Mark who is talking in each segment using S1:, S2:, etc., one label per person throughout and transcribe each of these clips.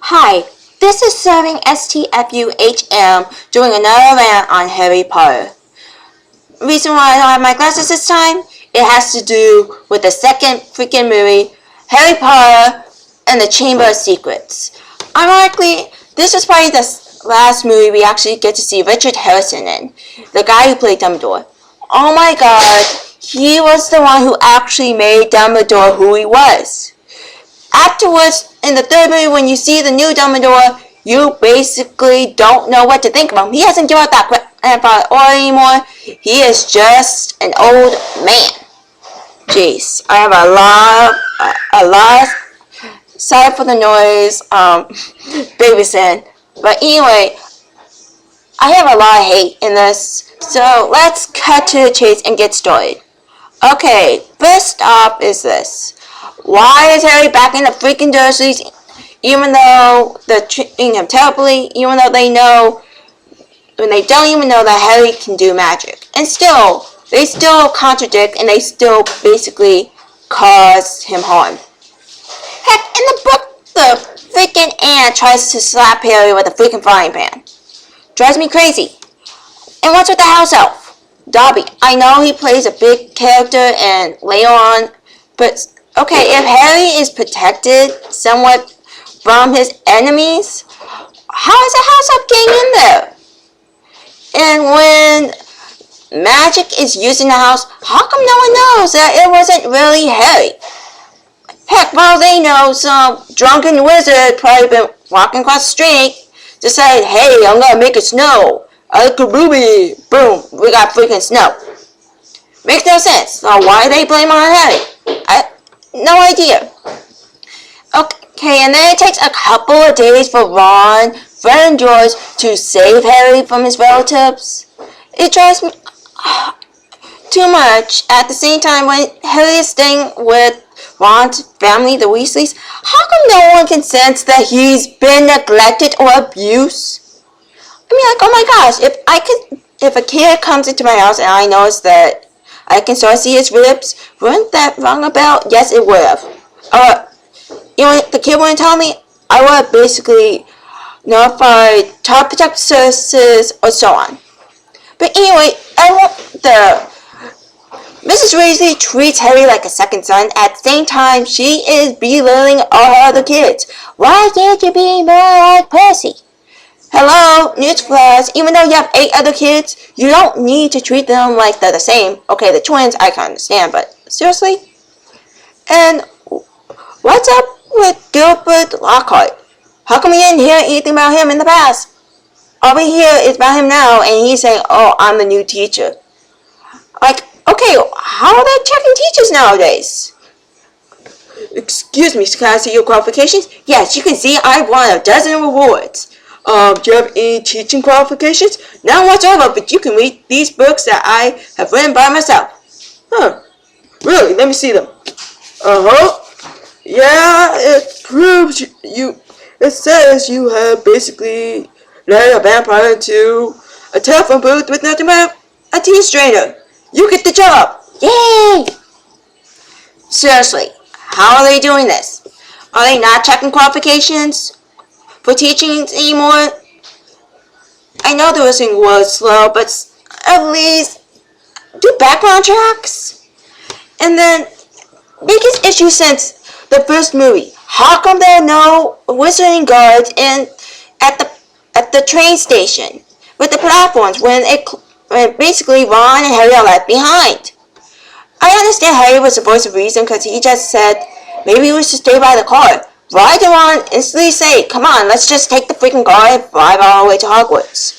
S1: Hi, this is Serving STFUHM doing another rant on Harry Potter. Reason why I don't have my glasses this time? It has to do with the second freaking movie, Harry Potter and the Chamber of Secrets. Ironically, this is probably the last movie we actually get to see Richard Harrison in, the guy who played Dumbledore. Oh my god, he was the one who actually made Dumbledore who he was. Afterwards, in the third movie, when you see the new Dumbledore, you basically don't know what to think of him. He hasn't given out that grandfather aura anymore. He is just an old man. Jeez, I have a lot. Sorry for the noise, babysitting. But anyway, I have a lot of hate in this. So let's cut to the chase and get started. Okay, first off is this. Why is Harry back in the freaking Dursleys, even though they're treating him terribly, even though they know, when they don't even know that Harry can do magic. And still, they still contradict and they still basically cause him harm. Heck, in the book, the freaking ant tries to slap Harry with a freaking frying pan. Drives me crazy. And what's with the house elf? Dobby. I know he plays a big character and later on, but okay, if Harry is protected somewhat from his enemies, how is the house elf getting in there? And when magic is used in the house, how come no one knows that it wasn't really Harry? Heck, well, they know some drunken wizard probably been walking across the street, decided, hey, I'm gonna make it snow. I like a ruby. Boom, we got freaking snow. Makes no sense. So why do they blame on Harry? No idea. Okay, and then it takes a couple of days for Ron, Fred, and George to save Harry from his relatives. It drives me too much. At the same time, when Harry is staying with Ron's family, the Weasleys, how come no one can sense that he's been neglected or abused? I mean, like, oh my gosh, if a kid comes into my house and I notice that I can start to see his ribs, wouldn't that ring a bell? Yes, it would have. You know, the kid wouldn't tell me, I would have basically notified Child Protective Services or so on. But anyway, Mrs. Weasley treats Harry like a second son. At the same time, she is belittling all her other kids. Why can't you be more like Percy? Hello, newsflash, even though you have 8 other kids, you don't need to treat them like they're the same. Okay, the twins, I can understand, but seriously? And what's up with Gilbert Lockhart? How come we didn't hear anything about him in the past? All we hear is about him now, and he's saying, oh, I'm the new teacher. Like, okay, how are they checking teachers nowadays? Excuse me, can I see your qualifications? Yes, you can see I've won a dozen rewards. Do you have any teaching qualifications? None whatsoever, but you can read these books that I have written by myself. Huh. Really? Let me see them. Yeah, it proves it says you have basically led a vampire into a telephone booth with nothing but a tea strainer. You get the job. Yay! Seriously, how are they doing this? Are they not checking qualifications for teaching anymore? I know the listening was slow, but at least do background checks. And then, biggest issue since the first movie, how come there are no wizarding guards at the train station with the platforms when basically Ron and Harry are left behind? I understand Harry was the voice of reason because he just said maybe we should stay by the car. Why did Ron instantly say, come on, let's just take the freaking car and drive all the way to Hogwarts?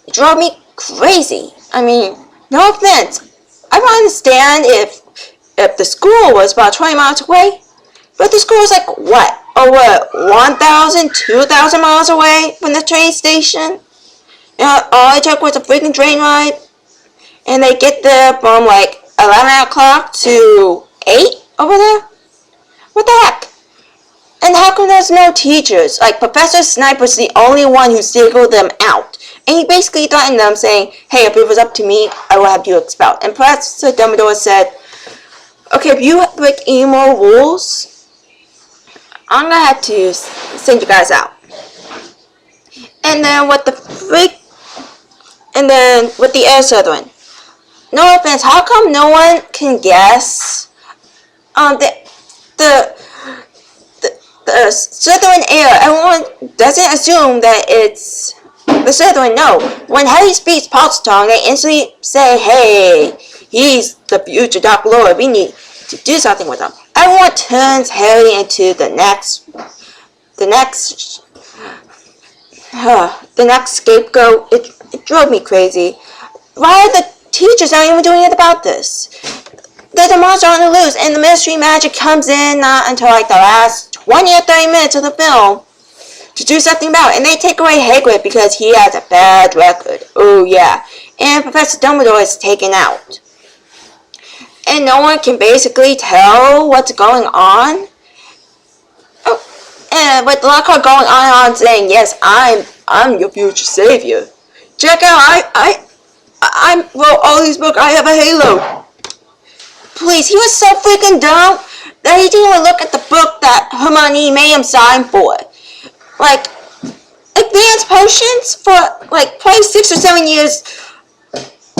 S1: It drove me crazy. I mean, no offense. I would understand if the school was about 20 miles away, but the school is like, what, over 1,000, 2,000 miles away from the train station? And all I took was a freaking train ride, and they get there from like 11 o'clock to 8 over there? What the heck? And how come there's no teachers? Like, Professor Snipe was the only one who singled them out. And he basically threatened them, saying, hey, if it was up to me, I will have you expelled. And Professor Dumbledore said, okay, if you break any more rules, I'm gonna have to send you guys out. And then with the air Slytherin. No offense, how come no one can guess? The Slytherin air. Everyone doesn't assume that it's the Slytherin. No, when Harry speaks Parseltongue, they instantly say, "Hey, he's the future Dark Lord. We need to do something with him." Everyone turns Harry into the next scapegoat. It drove me crazy. Why are the teachers not even doing anything about this? There's a monster on the loose, and the mystery magic comes in not until like the last 20 or 30 minutes of the film to do something about it. And they take away Hagrid because he has a bad record. Oh yeah. And Professor Dumbledore is taken out. And no one can basically tell what's going on. Oh, and with Lockhart going on saying, "Yes, I'm your future savior. Check out, I wrote all these books. I have a halo." Please, he was so freaking dumb that he didn't even look at the book that Hermione made him sign for. Like, advanced potions for like probably 6 or 7 years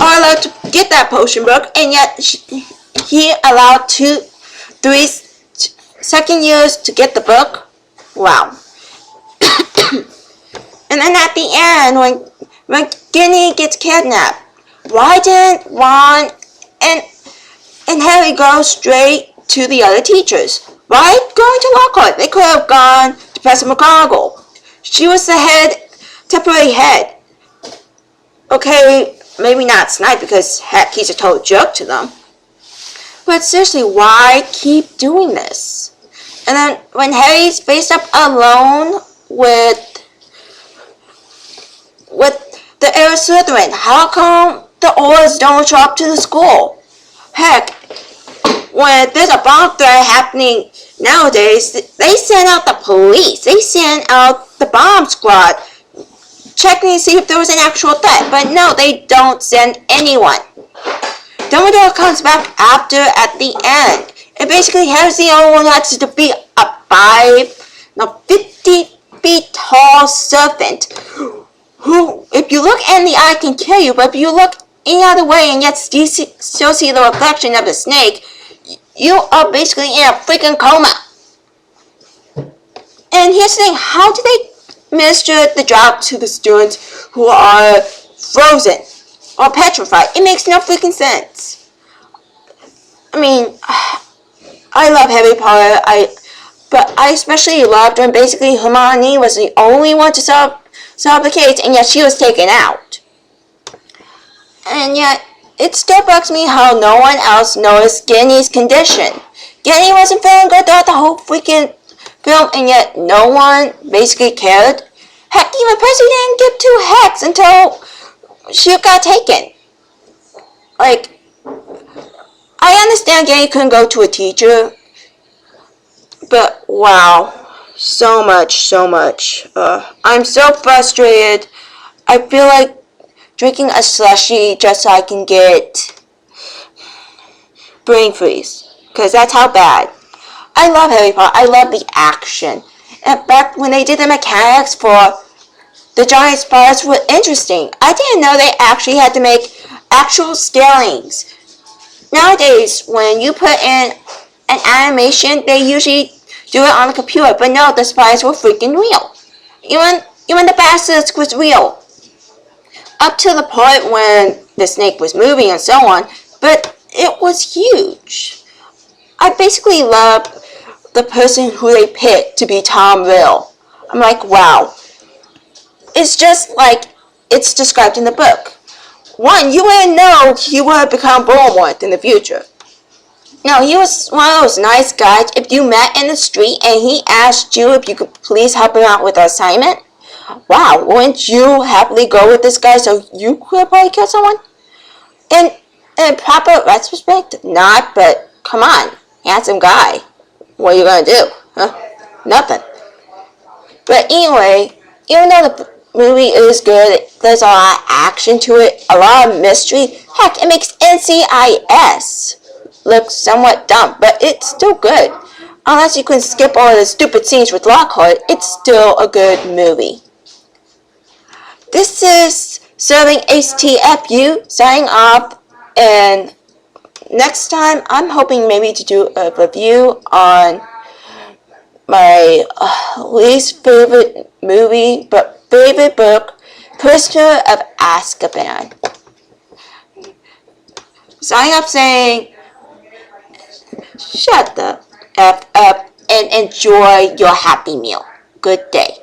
S1: are allowed to get that potion book, and yet he allowed 3 second years to get the book. Wow. And then at the end, when Ginny gets kidnapped, why didn't Ron and Harry go straight to the other teachers? Why going to Lockhart? They could have gone to Professor McGonagall. She was the temporary head. Okay, maybe not Snape because heck, he's a total jerk to them. But seriously, why keep doing this? And then when Harry's faced up alone with the Air Slytherin, how come the Aurors don't show up to the school? Heck, when there's a bomb threat happening nowadays, they send out the police. They send out the bomb squad checking to see if there was an actual threat. But no, they don't send anyone. Dumbledore comes back after at the end. And basically Harry's the only one who has to defeat a 50 feet tall serpent who, if you look in the eye, can kill you. But if you look any other way and yet still see the reflection of the snake, you are basically in a freaking coma. And here's the thing, how do they administer the job to the students who are frozen or petrified? It makes no freaking sense. I mean, I love Harry Potter, but I especially loved when basically Hermione was the only one to solve the case, and yet she was taken out. And yet, it still bugs me how no one else noticed Ginny's condition. Ginny wasn't feeling good throughout the whole freaking film, and yet no one basically cared. Heck, even Percy didn't give 2 hecks until she got taken. Like, I understand Ginny couldn't go to a teacher, but wow, so much. I'm so frustrated. I feel like drinking a slushie just so I can get brain freeze, because that's how bad. I love Harry Potter. I love the action. In fact, when they did the mechanics for the giant spiders were interesting. I didn't know they actually had to make actual scalings. Nowadays, when you put in an animation, they usually do it on the computer, but no, the spiders were freaking real. Even the basilisk was real. Up to the point when the snake was moving and so on, but it was huge. I basically love the person who they picked to be Tom Riddle. I'm like, wow. It's just like it's described in the book. One, you wouldn't know he would have become Voldemort in the future. No, he was one of those nice guys. If you met in the street and he asked you if you could please help him out with an assignment, wow, wouldn't you happily go with this guy so you could probably kill someone? In proper retrospect, not, but come on, handsome guy. What are you gonna do? Huh? Nothing. But anyway, even though the movie is good, there's a lot of action to it, a lot of mystery. Heck, it makes NCIS look somewhat dumb, but it's still good. unless you can skip all the stupid scenes with Lockhart, it's still a good movie. This is Serving HTFU signing off, and next time I'm hoping maybe to do a review on my least favorite movie but favorite book, Prisoner of Azkaban. Signing up saying, shut the F up and enjoy your Happy Meal. Good day.